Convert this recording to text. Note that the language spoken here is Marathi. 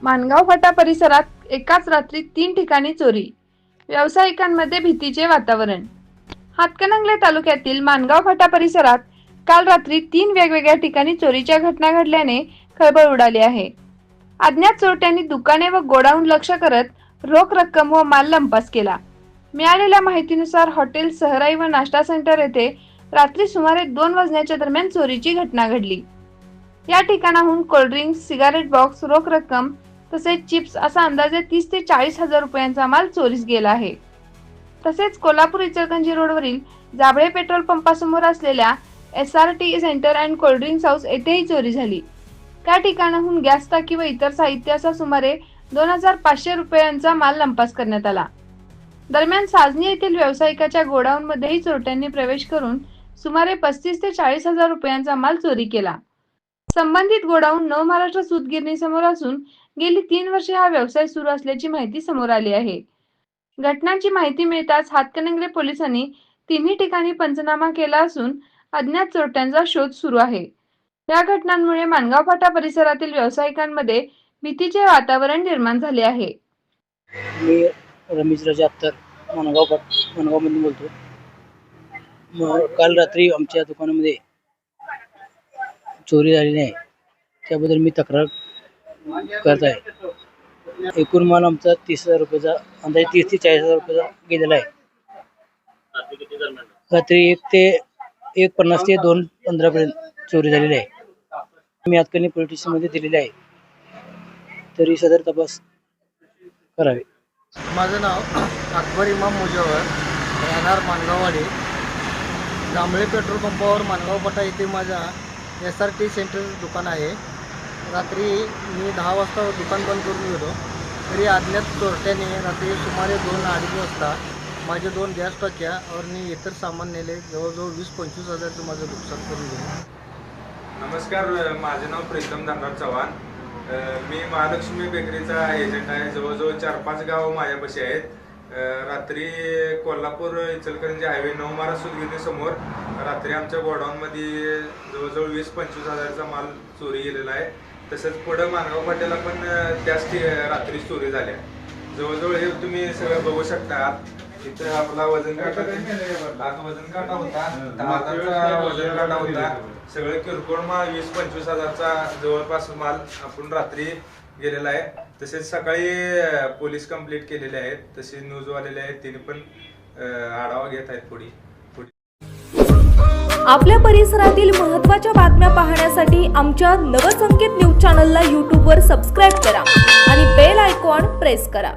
माणगाव फाटा परिसरात एकाच रात्री 3 ठिकाणी चोरी, व्यावसायिकांमध्ये भीतीचे वातावरण। हातकणंगले तालुक्यातील माणगाव फाटा परिसरात काल रात्री 3 वेगवेगळ्या ठिकाणी चोरीच्या घटना घडल्याने खळबळ उडाली आहे। अज्ञात चोरट्यांनी दुकाने व गोडाऊन लक्ष्य करत रोख रक्कम व माल लंपास केला। मिळालेल्या माहितीनुसार हॉटेल सहराई व नाश्ता सेंटर येथे रात्री सुमारे 2 वाजण्याच्या दरम्यान चोरीची घटना घडली। या ठिकाणाहून कोल्ड्रिंक्स, सिगारेट बॉक्स, रोख रक्कम तसेच चिप्स असा अंदाजे 30 ते 40 हजार रुपयांचा माल चोरीस गेला आहे। तसेच कोल्हापूर इचलकरंजी रोडवरील जाबळे पेट्रोल पंपासमोर असलेल्या SRT centre and cold drinks house येथेही चोरी झाली। त्या ठिकाणाहून गॅस टाकी व इतर साहित्य असा सुमारे 2500 रुपयांचा माल लंपास करण्यात आला। दरम्यान साजनी येथील व्यावसायिकाच्या गोडाऊन मध्येही चोरट्यांनी प्रवेश करून सुमारे 35 ते 40 हजार रुपयांचा माल चोरी केला। संबंधित गोडाऊन नवमहाराष्ट्र सूतगिरणी समोर असून गेली 3 वर्षे हा व्यवसाय सुरू असल्याची माहिती समोर आली आहे। घटनांची माहिती मिळताच हातकणंगले पोलिसांनी तिन्ही ठिकाणी पंचनामा केला असून अज्ञात चोरट्यांचा शोध सुरू आहे। या घटनांमुळे माणगाव फाटा परिसरातील व्यावसायिकांमध्ये भीतीचे वातावरण निर्माण झाले आहे। मी रमेश राजा अत्तर माणगावमधून बोलतो। काल रात्री आमच्या दुकानामध्ये चोरी झालेली आहे, त्याबद्दल मी तक्रार करत आहे। एकूण माल आमचा 30,000 रुपयाचा, अंदाजे 30 ते 40 हजार रुपयाचा गेलेला आहे। रात्री 1:50 ते 2:15 पर्यंत चोरी झालेली आहे। मी हातकणंगले पोलीस स्टेशनमध्ये दिलेले आहे, तरी सदर तपास करावे। माझं नाव अकबर इमाम मुजावर, राहणार माणगाववाडी। जांभळे पेट्रोल पंपावर माणगाव फाटा येथे माझा SRT सेंटर दुकान आहे। रात्री मी 10 वाजता दुकान बंद करून गेलो, तरी अज्ञात चोरट्याने रात्री सुमारे 2-2:30 वाजता माझे 2 गॅस टाक्या आणि इतर सामान नेले। जवळजवळ 20-25 हजारचं माझं नुकसान करून गेलं। नमस्कार, माझे नाव प्रीतम धनराज चव्हाण। मी महालक्ष्मी बेकरीचा एजंट आहे। जवळजवळ 4-5 गाव माझ्यापाशी आहेत। रात्री कोल्हापूर इचलकरंजी हायवे नवमहाराष्ट्र सूतगिरणी समोर रात्री आमच्या गोडाऊनमध्ये जवळजवळ 20-25 हजारचा माल चोरी गेलेला आहे। तसंच पुढं माणगाव फाट्याला पण त्याच रात्री चोरी झाल्या। जवळजवळ हे तुम्ही सगळं बघू शकता। इथं आपला वजन काटा होता, 10 हजारचा वजन काटा होता। सगळं किरकोळ माल 20-25 हजारचा जवळपास माल आपण रात्री गेलेला आहे। तसेच सकाळी पोलीस कंप्लेंट केलेले आहेत, तसे न्यूजवालेले आहेत, त्यांनी पण आढावा घेत आहेत पुढे। आपल्या परिसरातील महत्त्वाच्या बातम्या पाहण्यासाठी आमच्या नवसंकेत न्यूज चॅनलला YouTube वर सबस्क्राईब करा आणि बेल आयकॉन प्रेस करा।